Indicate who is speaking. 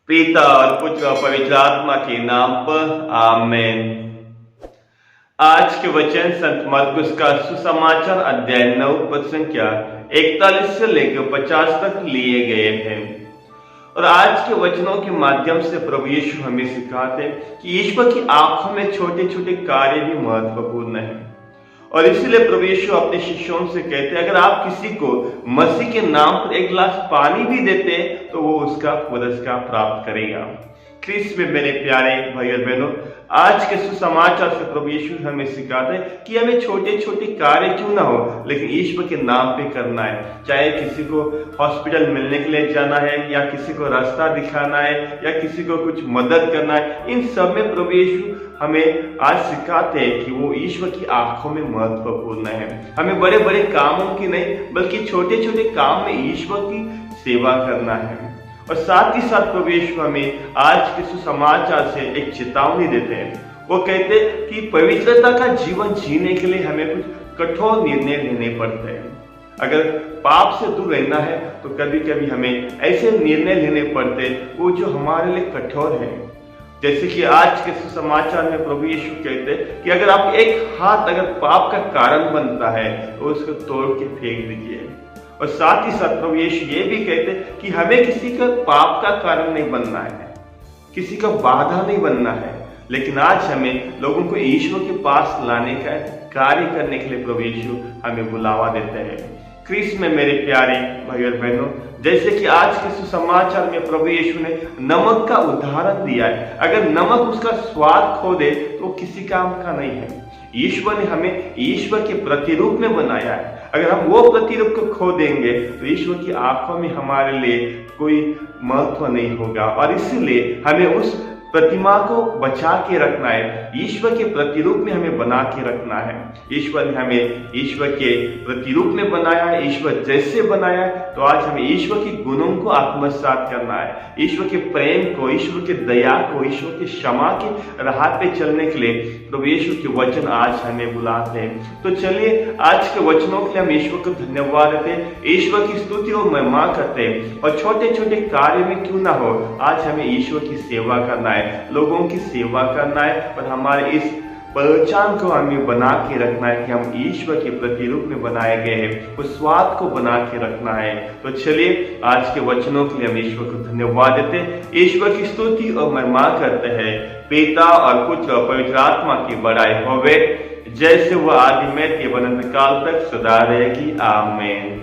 Speaker 1: पिता और पुत्र और पवित्र आत्मा के नाम पर आमेन। आज के वचन संत मरकुस का सुसमाचार अध्याय 9 पद संख्या 41 से लेकर 50 तक लिए गए हैं। और आज के वचनों के माध्यम से प्रभु यीशु हमें सिखाते हैं कि ईश्वर की आंखों में छोटे छोटे कार्य भी महत्वपूर्ण हैं। और इसीलिए प्रभु यीशु अपने शिष्यों से कहते हैं, अगर आप किसी को मसीह के नाम पर एक गिलास पानी भी देते तो वो उसका पुरस्कार प्राप्त करेगा। ख्रीस्त में मेरे प्यारे भाई और बहनों, आज के सुसमाचार से प्रभु यीशु हमें सिखाते हैं कि हमें छोटे छोटे कार्य क्यों ना हो, लेकिन ईश्वर के नाम पे करना है। चाहे किसी को हॉस्पिटल मिलने के लिए जाना है, या किसी को रास्ता दिखाना है, या किसी को कुछ मदद करना है, इन सब में प्रभु यीशु हमें आज सिखाते हैं कि वो ईश्वर की आंखों में महत्वपूर्ण है। हमें बड़े बड़े कामों की नहीं, बल्कि छोटे छोटे काम में ईश्वर की सेवा करना है। और साथ ही साथ प्रभु यीशु हमें आज के सुसमाचार से एक चेतावनी देते हैं। वो कहते हैं कि पवित्रता का जीवन जीने के लिए हमें कुछ कठोर निर्णय लेने पड़ते हैं। अगर पाप से दूर रहना है तो कभी कभी हमें ऐसे निर्णय लेने पड़ते हैं वो जो हमारे लिए कठोर है। जैसे कि आज के सुसमाचार में प्रभु यीशु कहते हैं कि अगर आप एक हाथ अगर पाप का कारण बनता है तो उसको तोड़ के फेंक दीजिए। और साथ ही साथ प्रभु यीशु ये भी कहते हैं कि हमें किसी का पाप का कारण नहीं बनना है, किसी का बाधा नहीं बनना है, लेकिन आज हमें लोगों को ईश्वर के पास लाने का कार्य करने के लिए प्रभु यीशु हमें बुलावा देते हैं। ख्रीस्त में मेरे प्यारे भाई और बहनों, जैसे कि आज के सुसमाचार में प्रभु यीशु ने नमक का उदाहरण दिया है। अगर नमक उसका स्वाद खो दे तो किसी काम का नहीं है। ईश्वर ने हमें ईश्वर के प्रतिरूप में बनाया है। अगर हम वो प्रतिरूप को खो देंगे तो ईश्वर की आंखों में हमारे लिए कोई महत्व नहीं होगा। और इसीलिए हमें उस प्रतिमा को बचा के रखना है, ईश्वर के प्रतिरूप में हमें बना के रखना है। ईश्वर ने हमें ईश्वर के प्रतिरूप में बनाया है, ईश्वर जैसे बनाया है, तो आज हमें ईश्वर के गुणों को आत्मसात करना है, ईश्वर के प्रेम को, ईश्वर के दया को, ईश्वर के क्षमा के राह पे चलने के लिए प्रभु यीशु के वचन आज हमें बुलाते हैं। तो चलिए आज के वचनों के लिए हम ईश्वर को धन्यवाद देते हैं, ईश्वर की स्तुति और महिमा करते हैं। और छोटे छोटे कार्य में क्यों ना हो, आज हमें ईश्वर की सेवा करना है, लोगों की सेवा करना है। और हमारे इस पहचान को हमें बना के रखना है कि हम ईश्वर के प्रतिरूप में बनाए गए हैं, उस स्वाद को बना के रखना है। तो चलिए आज के वचनों के लिए हम ईश्वर को धन्यवाद देते हैं, ईश्वर की स्तुति और महिमा करते हैं। पिता और पुत्र और पवित्र आत्मा की बड़ाई होवे, जैसे वह आदि में के अनंत काल तक सदा रहेगी। आमीन।